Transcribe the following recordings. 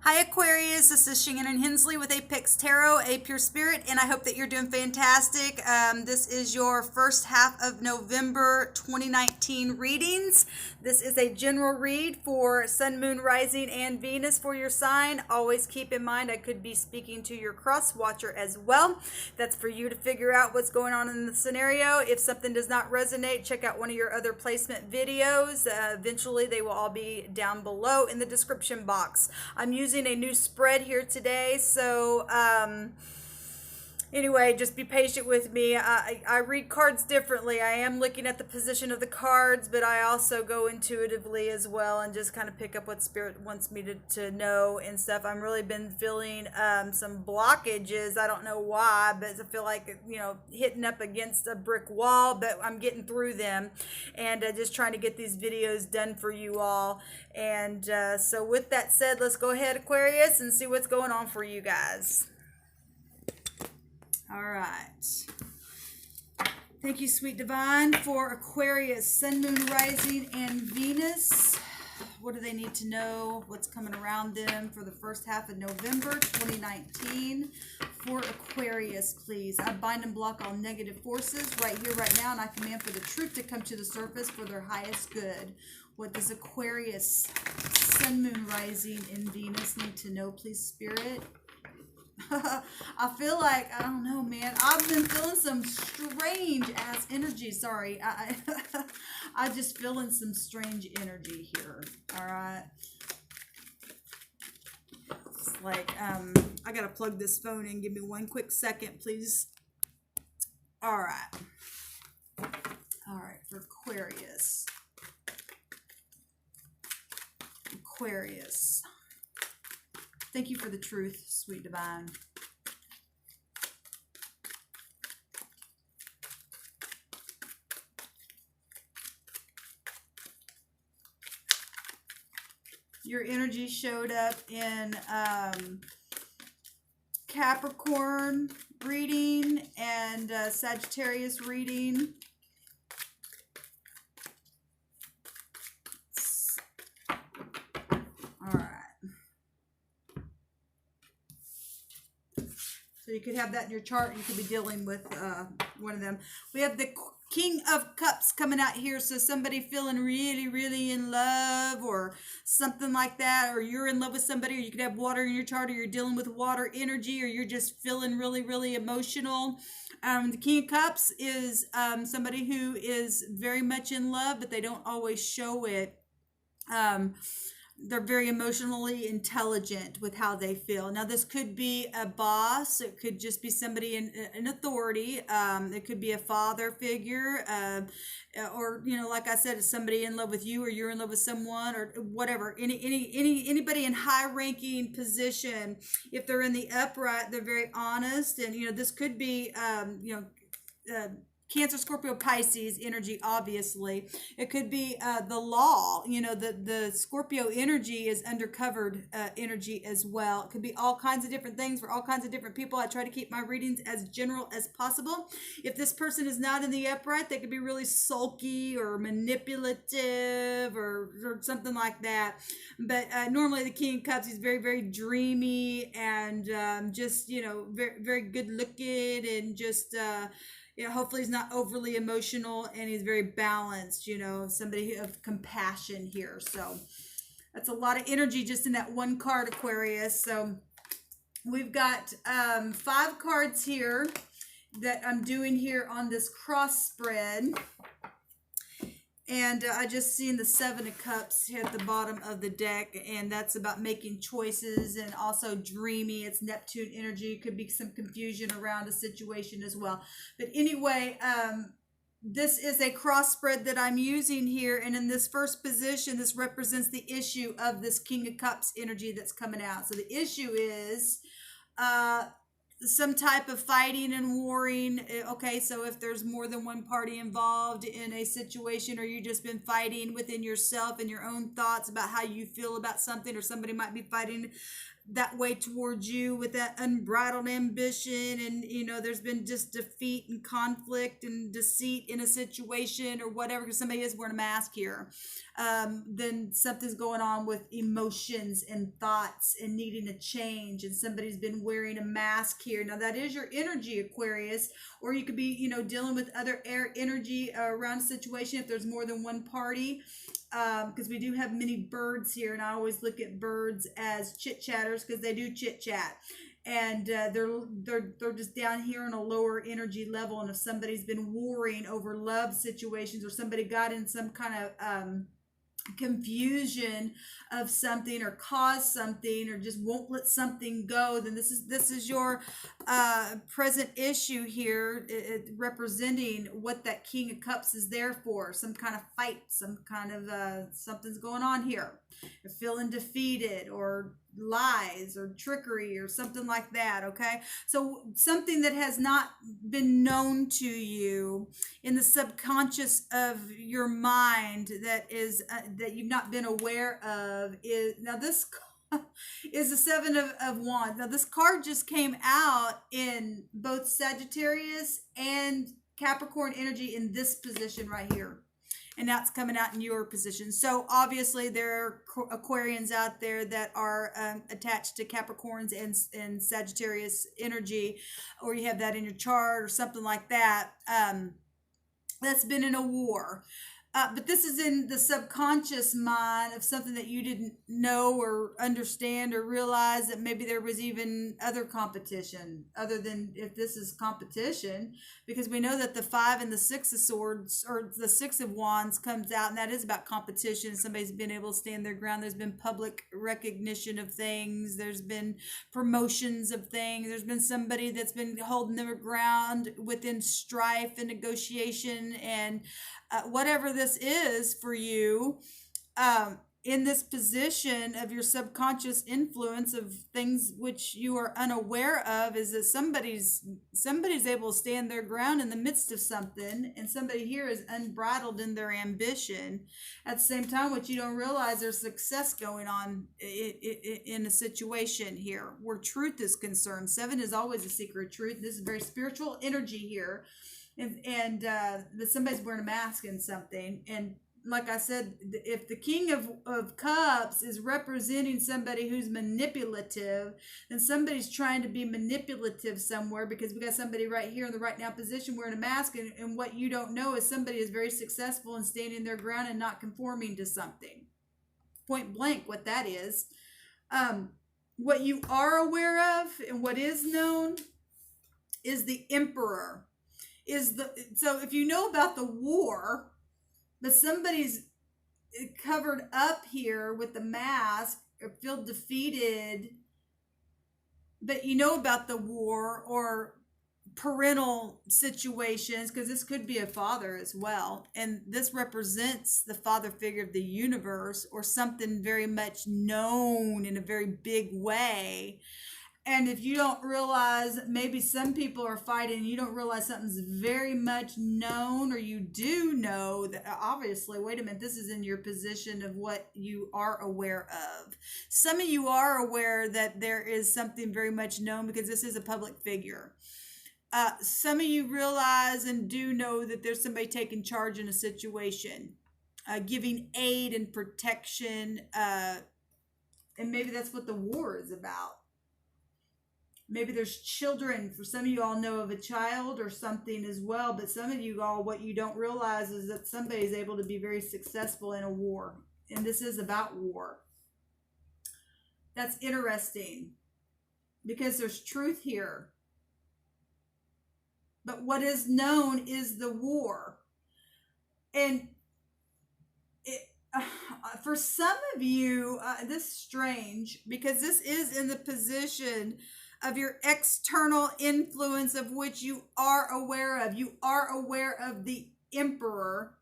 Hi Aquarius, this is Shannon Hensley with ApexTarot, a Pure Spirit, and I hope that you're doing fantastic. This is your first half of November 2019 readings. This is a general read for Sun, Moon, Rising, and Venus for your sign. Always keep in mind I could be speaking to your cross watcher as well. That's for you to figure out what's going on in the scenario. If something does not resonate, check out one of your other placement videos. Eventually they will all be down below in the description box. I'm using a new spread here today, so anyway, just be patient with me. I read cards differently. I am looking at the position of the cards, but I also go intuitively as well and just kind of pick up what Spirit wants me to know and stuff. I've really been feeling some blockages. I don't know why, but I feel like, hitting up against a brick wall, but I'm getting through them and just trying to get these videos done for you all. And so with that said, let's go ahead, Aquarius, and see what's going on for you guys. All right. Thank you, Sweet Divine, for Aquarius, Sun, Moon, Rising, and Venus. What do they need to know? What's coming around them for the first half of November 2019 for Aquarius, please? I bind and block all negative forces right here, right now, and I command for the truth to come to the surface for their highest good. What does Aquarius, Sun, Moon, Rising, and Venus need to know, please, Spirit? I feel like, I don't know, man. I've been feeling some strange ass energy. Sorry. I just feeling some strange energy here. All right. It's like, I got to plug this phone in. Give me one quick second, please. All right. All right. For Aquarius. Aquarius. Thank you for the truth, Sweet Divine. Your energy showed up in Capricorn reading and Sagittarius reading. So you could have that in your chart. You could be dealing with one of them. We have the King of Cups coming out here. So somebody feeling really, really in love or something like that. Or you're in love with somebody. Or you could have water in your chart. Or you're dealing with water energy. Or you're just feeling really, really emotional. The King of Cups is somebody who is very much in love. But they don't always show it. They're very emotionally intelligent with how they feel. Now, this could be a boss. It could just be somebody in authority. It could be a father figure, or like I said, it's somebody in love with you, or you're in love with someone, or whatever. Anybody in high-ranking position. If they're in the upright, they're very honest, and this could be Cancer, Scorpio, Pisces energy, obviously. It could be the law. The Scorpio energy is undercovered energy as well. It could be all kinds of different things for all kinds of different people. I try to keep my readings as general as possible. If this person is not in the upright, they could be really sulky or manipulative or something like that. But normally the King of Cups, he's very, very dreamy and just, very, very good looking and just... hopefully he's not overly emotional and he's very balanced, somebody of compassion here. So that's a lot of energy just in that one card, Aquarius. So we've got 5 cards here that I'm doing here on this cross spread. And I just seen the 7 of Cups here at the bottom of the deck, and that's about making choices and also dreamy. It's Neptune energy. Could be some confusion around a situation as well. But anyway, this is a cross spread that I'm using here, and in this first position, this represents the issue of this King of Cups energy that's coming out. So the issue is some type of fighting and warring. Okay, so if there's more than one party involved in a situation, or you just been fighting within yourself and your own thoughts about how you feel about something, or somebody might be fighting that way towards you with that unbridled ambition, and there's been just defeat and conflict and deceit in a situation or whatever, because somebody is wearing a mask here. Then something's going on with emotions and thoughts and needing a change, and somebody's been wearing a mask here. Now that is your energy, Aquarius, or you could be dealing with other air energy around a situation if there's more than one party, because we do have many birds here, and I always look at birds as chit chatters because they do chit chat, and they're just down here on a lower energy level. And if somebody's been warring over love situations, or somebody got in some kind of confusion of something, or caused something, or just won't let something go, then this is your present issue here, representing what that King of Cups is there for. Some kind of fight, some kind of something's going on here. You're feeling defeated, or lies, or trickery, or something like that. Okay, so something that has not been known to you in the subconscious of your mind, that is that you've not been aware of, is now this is the Seven of Wands. Now this card just came out in both Sagittarius and Capricorn energy in this position right here. And that's coming out in your position. So obviously there are Aquarians out there that are attached to Capricorns and Sagittarius energy, or you have that in your chart or something like that. That's been in a war. But this is in the subconscious mind of something that you didn't know or understand or realize, that maybe there was even other competition other than if this is competition, because we know that the 5 and the 6 of swords, or the 6 of wands, comes out, and that is about competition. Somebody's been able to stand their ground. There's been public recognition of things. There's been promotions of things. There's been somebody that's been holding their ground within strife and negotiation, and whatever this is for you, in this position of your subconscious influence of things which you are unaware of, is that somebody's able to stand their ground in the midst of something, and somebody here is unbridled in their ambition. At the same time, what you don't realize, there's success going on in a situation here where truth is concerned. 7 is always a secret of truth. This is very spiritual energy here. And that somebody's wearing a mask in something. And like I said, if the King of Cups is representing somebody who's manipulative, then somebody's trying to be manipulative somewhere, because we got somebody right here in the right now position wearing a mask, and what you don't know is somebody is very successful in standing their ground and not conforming to something. Point blank what that is. What you are aware of and what is known is the Emperor. So if you know about the war, but somebody's covered up here with the mask, or feel defeated, but you know about the war or parental situations, because this could be a father as well, and this represents the father figure of the universe, or something very much known in a very big way. And if you don't realize, maybe some people are fighting, you don't realize something's very much known, or you do know that obviously, wait a minute, this is in your position of what you are aware of. Some of you are aware that there is something very much known, because this is a public figure. Some of you realize and do know that there's somebody taking charge in a situation, giving aid and protection, and maybe that's what the war is about. Maybe there's children. For some of you all know of a child or something as well, but some of you all, what you don't realize is that somebody's able to be very successful in a war, and this is about war. That's interesting, because there's truth here. But what is known is the war. And for some of you, this is strange, because this is in the position of your external influence, of which you are aware of. You are aware of the Emperor,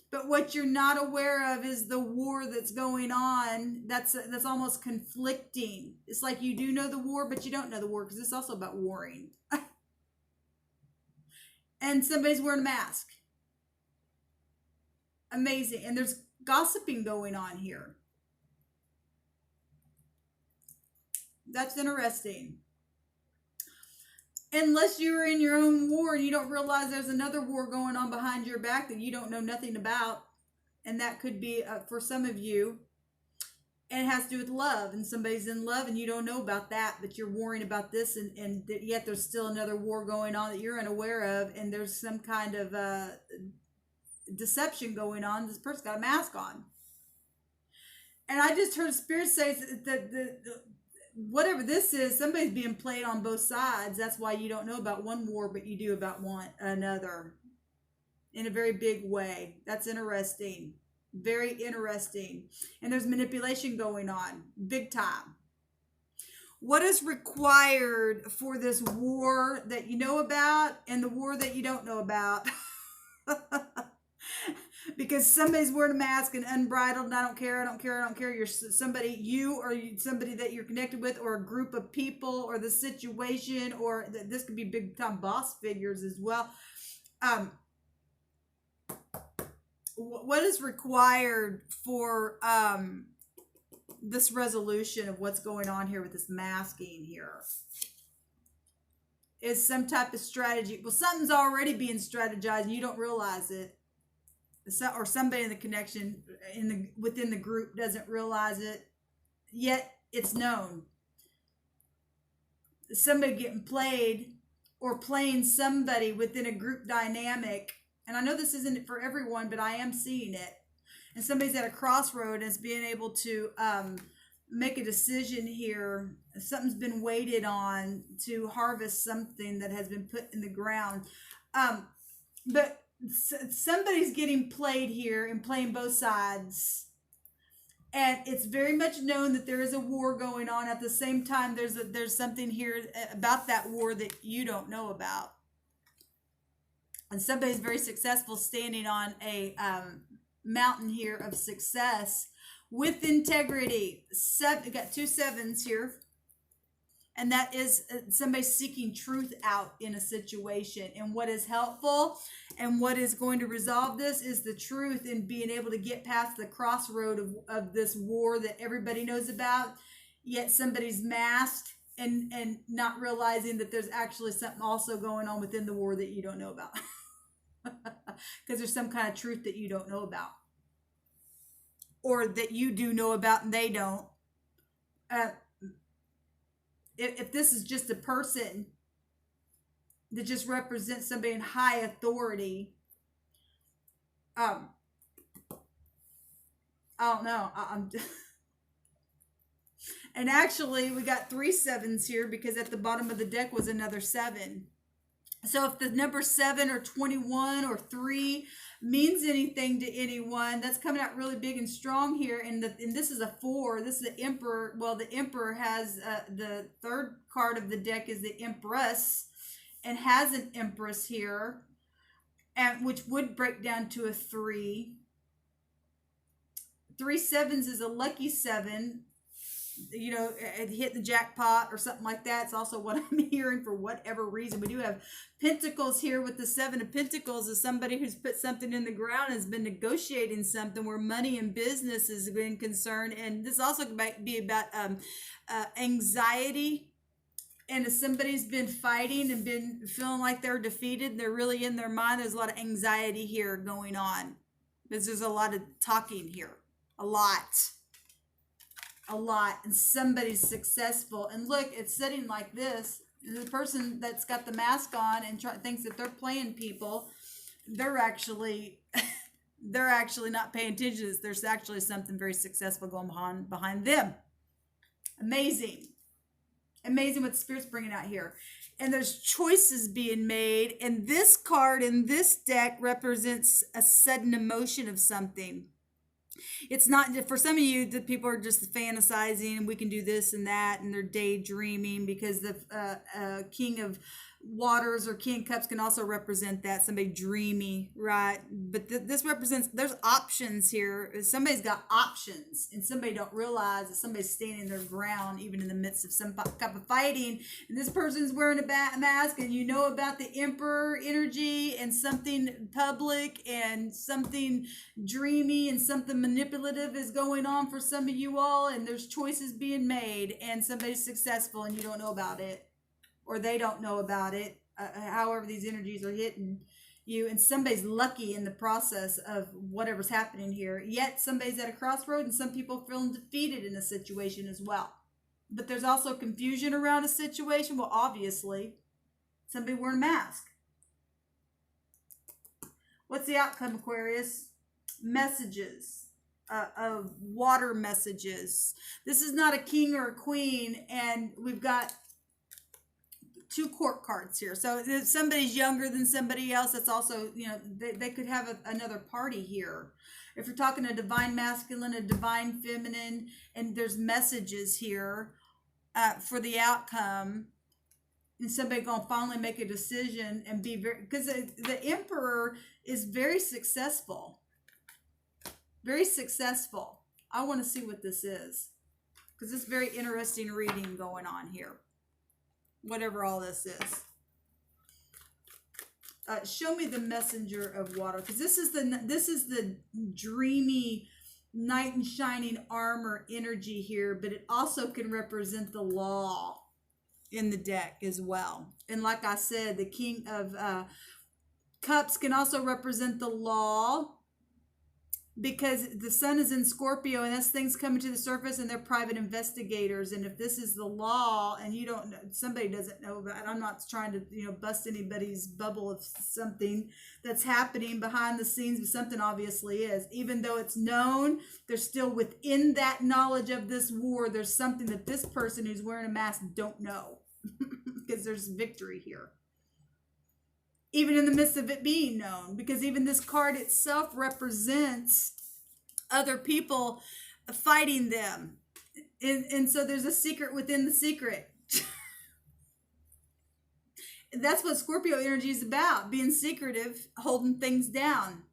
but what you're not aware of is the war that's going on. That's almost conflicting. It's like you do know the war, but you don't know the war, because it's also about warring. And somebody's wearing a mask. Amazing. And there's gossiping going on here. That's interesting. Unless you're in your own war and you don't realize there's another war going on behind your back that you don't know nothing about. And that could be, for some of you, and it has to do with love. And somebody's in love and you don't know about that, but you're worrying about this. And yet there's still another war going on that you're unaware of. And there's some kind of deception going on. This person's got a mask on. And I just heard Spirit say that whatever this is, somebody's being played on both sides. That's why you don't know about one war, but you do about another in a very big way. That's interesting. Very interesting. And there's manipulation going on big time. What is required for this war that you know about and the war that you don't know about? Because somebody's wearing a mask and unbridled, and I don't care. You're somebody, somebody that you're connected with, or a group of people, or the situation, or this could be big time boss figures as well. What is required for this resolution of what's going on here with this masking here? Is some type of strategy. Well, something's already being strategized and you don't realize it. Or somebody in the connection within the group doesn't realize it, yet it's known. Somebody getting played or playing somebody within a group dynamic. And I know this isn't for everyone, but I am seeing it. And somebody's at a crossroad and is being able to make a decision here. Something's been waited on to harvest something that has been put in the ground. But somebody's getting played here and playing both sides, and it's very much known that there is a war going on. At the same time, there's something here about that war that you don't know about, and somebody's very successful, standing on a mountain here of success with integrity. Got 2 7s here. And that is somebody seeking truth out in a situation. And what is helpful and what is going to resolve this is the truth, and being able to get past the crossroad of this war that everybody knows about, yet somebody's masked and not realizing that there's actually something also going on within the war that you don't know about. Because there's some kind of truth that you don't know about. Or that you do know about and they don't. If this is just a person that just represents somebody in high authority, I don't know. And actually, we got 3 7s here because at the bottom of the deck was another 7. So if the number 7 or 21 or 3 means anything to anyone, that's coming out really big and strong here. And this is a 4. This is the Emperor. Well, the Emperor has the 3rd card of the deck is the Empress, and has an Empress here, and which would break down to a 3. 3 7s is a lucky 7. You know, hit the jackpot or something like that. It's also what I'm hearing for whatever reason. We do have Pentacles here with the 7 of Pentacles as somebody who's put something in the ground, has been negotiating something where money and business has been concerned. And this also might be about anxiety. And if somebody's been fighting and been feeling like they're defeated, and they're really in their mind, there's a lot of anxiety here going on. Because there's a lot of talking here. A lot, and somebody's successful. And look, it's sitting like this. The person that's got the mask on and thinks that they're playing people, they're actually not paying attention. There's actually something very successful going on behind them. Amazing what the Spirit's bringing out here. And there's choices being made, and this card in this deck represents a sudden emotion of something. It's not, for some of you, the people are just fantasizing and we can do this and that, and they're daydreaming, because the King of waters or King of Cups can also represent that, somebody dreamy, right? But this represents, there's options here. Somebody's got options, and somebody don't realize that somebody's standing their ground even in the midst of some type of fighting, and this person's wearing a mask, and you know about the Emperor energy and something public and something dreamy and something manipulative is going on for some of you all, and there's choices being made, and somebody's successful and you don't know about it, or they don't know about it, however these energies are hitting you, and somebody's lucky in the process of whatever's happening here. Yet somebody's at a crossroad, and some people feeling defeated in a situation as well. But there's also confusion around a situation. Well, obviously, somebody wearing a mask. What's the outcome, Aquarius? Messages. Of water messages. This is not a king or a queen, and we've got 2 court cards here. So if somebody's younger than somebody else, that's also, you know, they could have another party here. If you're talking a divine masculine, a divine feminine, and there's messages here for the outcome, and somebody gonna finally make a decision and be very, because the Emperor is very successful. Very successful. I want to see what this is, because it's very interesting reading going on here. Whatever all this is. Show me the messenger of water, because this is the dreamy knight in shining armor energy here, but it also can represent the law in the deck as well. And like I said, the King of Cups can also represent the law, because the sun is in Scorpio, and that's things coming to the surface, and they're private investigators. And if this is the law and you don't know, somebody doesn't know about it, I'm not trying to, you know, bust anybody's bubble of something that's happening behind the scenes, but something obviously is. Even though it's known, there's still within that knowledge of this war, there's something that this person who's wearing a mask don't know, because there's victory here. Even in the midst of it being known, because even this card itself represents other people fighting them. And so there's a secret within the secret. And that's what Scorpio energy is about, being secretive, holding things down.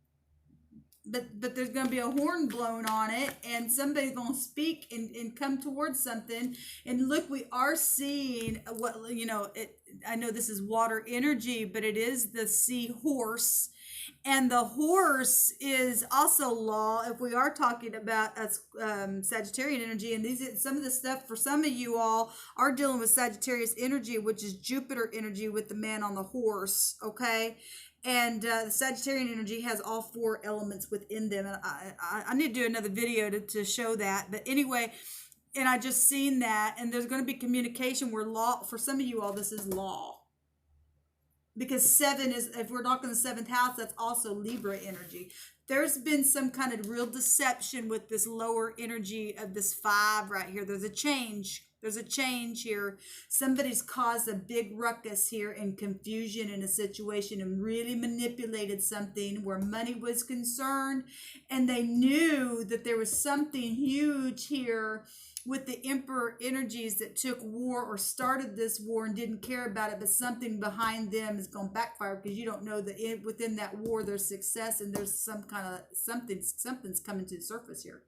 But there's going to be a horn blown on it, and somebody's going to speak and come towards something. And look, we are seeing what, you know, I know this is water energy, but it is the sea horse. And the horse is also law, if we are talking about Sagittarian energy. And some of the stuff for some of you all are dealing with Sagittarius energy, which is Jupiter energy with the man on the horse, okay? And the Sagittarian energy has all 4 elements within them. And I need to do another video to show that. But anyway, and I just seen that. And there's going to be communication where law, for some of you all, this is law. Because 7 is, if we're talking the 7th house, that's also Libra energy. There's been some kind of real deception with this lower energy of this 5 right here. There's a change. There's a change here. Somebody's caused a big ruckus here and confusion in a situation and really manipulated something where money was concerned. And they knew that there was something huge here with the Emperor energies that took war or started this war and didn't care about it, but something behind them is going to backfire, because you don't know that within that war there's success, and there's some kind of something's coming to the surface here.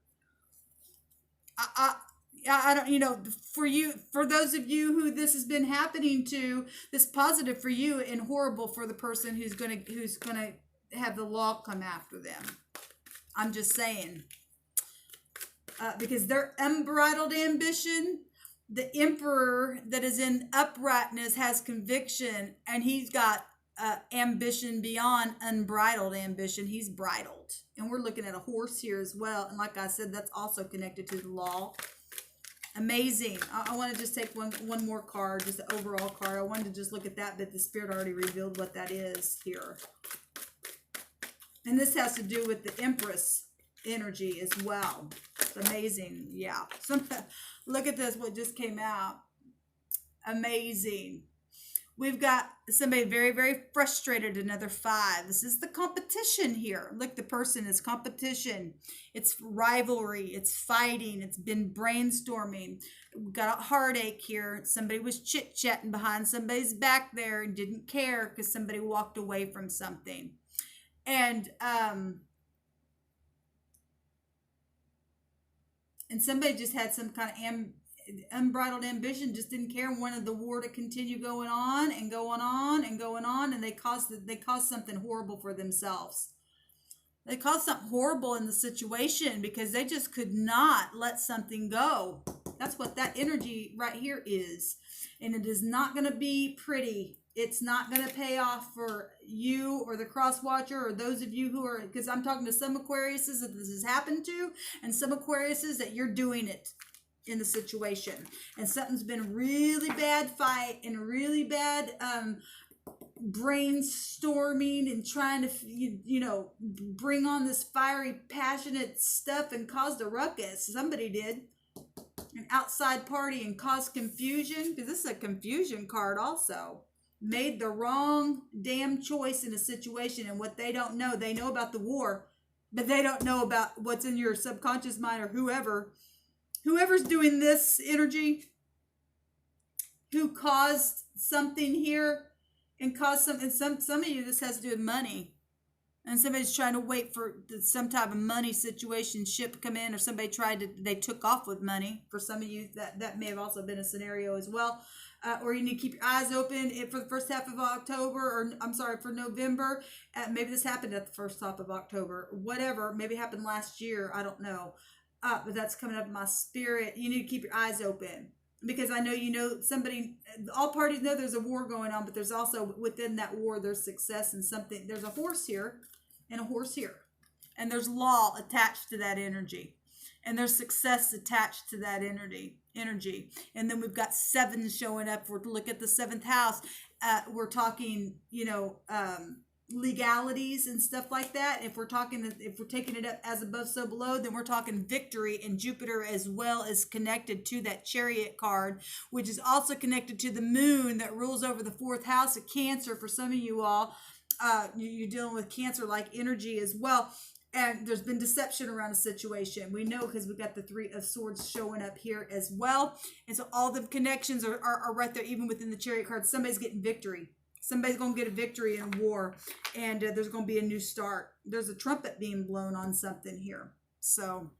I don't, you know, for those of you who this has been happening to, this positive for you and horrible for the person who's gonna have the law come after them. I'm just saying, because their unbridled ambition, the Emperor that is in uprightness has conviction, and he's got ambition beyond unbridled ambition. He's bridled, and we're looking at a horse here as well. And like I said, that's also connected to the law. Amazing. I want to just take one more card, just the overall card. I wanted to just look at that, but the Spirit already revealed what that is here. And this has to do with the Empress energy as well. It's amazing. Yeah. Look at this, what just came out. Amazing. We've got somebody very, very frustrated, another 5. This is the competition here. Look, the person is competition. It's rivalry. It's fighting. It's been brainstorming. We've got a heartache here. Somebody was chit-chatting behind somebody's back there and didn't care because somebody walked away from something. And somebody just had some kind of unbridled ambition, just didn't care and wanted the war to continue going on and going on and going on, and they caused something horrible for themselves. They caused something horrible in the situation because they just could not let something go. That's what that energy right here is. And it is not going to be pretty. It's not going to pay off for you or the cross watcher or those of you who are, because I'm talking to some Aquariuses that this has happened to, and some Aquariuses that you're doing it in the situation, and something's been a really bad fight and a really bad brainstorming and trying to you know, bring on this fiery passionate stuff and caused a ruckus. Somebody did an outside party and caused confusion, because this is a confusion card also. Made the wrong damn choice in a situation, and what they don't know, they know about the war, but they don't know about what's in your subconscious mind, or whoever's doing this energy, who caused something here and caused some, and some of you, this has to do with money. And somebody's trying to wait for some type of money situation, ship come in, or somebody they took off with money. For some of you, that may have also been a scenario as well. Or you need to keep your eyes open for the first half of October, or I'm sorry, for November. Maybe this happened at the first half of October, whatever. Maybe it happened last year. I don't know. But that's coming up in my spirit. You need to keep your eyes open, because I know, you know, somebody, all parties know there's a war going on, but there's also within that war, there's success and something. There's a horse here and a horse here, and there's law attached to that energy, and there's success attached to that energy. And then we've got 7 showing up. We're to look at the 7th house. We're talking, you know, legalities and stuff like that. If we're taking it up as above so below, then we're talking victory, and Jupiter as well is connected to that Chariot card, which is also connected to the moon that rules over the 4th house of Cancer. For some of you all, you're dealing with Cancer like energy as well. And there's been deception around a situation. We know, because we've got the 3 of Swords showing up here as well. And so all the connections are right there, even within the Chariot card. Somebody's getting victory. Somebody's going to get a victory in war, and there's going to be a new start. There's a trumpet being blown on something here. So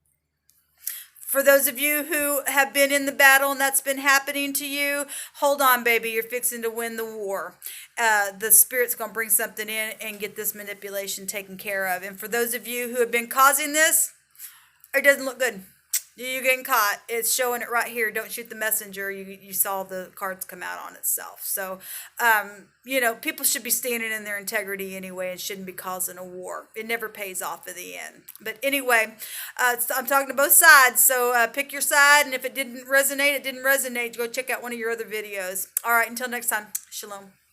for those of you who have been in the battle and that's been happening to you, hold on, baby. You're fixing to win the war. The Spirit's going to bring something in and get this manipulation taken care of. And for those of you who have been causing this, it doesn't look good. You're getting caught. It's showing it right here. Don't shoot the messenger. You saw the cards come out on itself. So, you know, people should be standing in their integrity anyway and shouldn't be causing a war. It never pays off in the end. But anyway, I'm talking to both sides. So pick your side. And if it didn't resonate, it didn't resonate. Go check out one of your other videos. All right. Until next time. Shalom.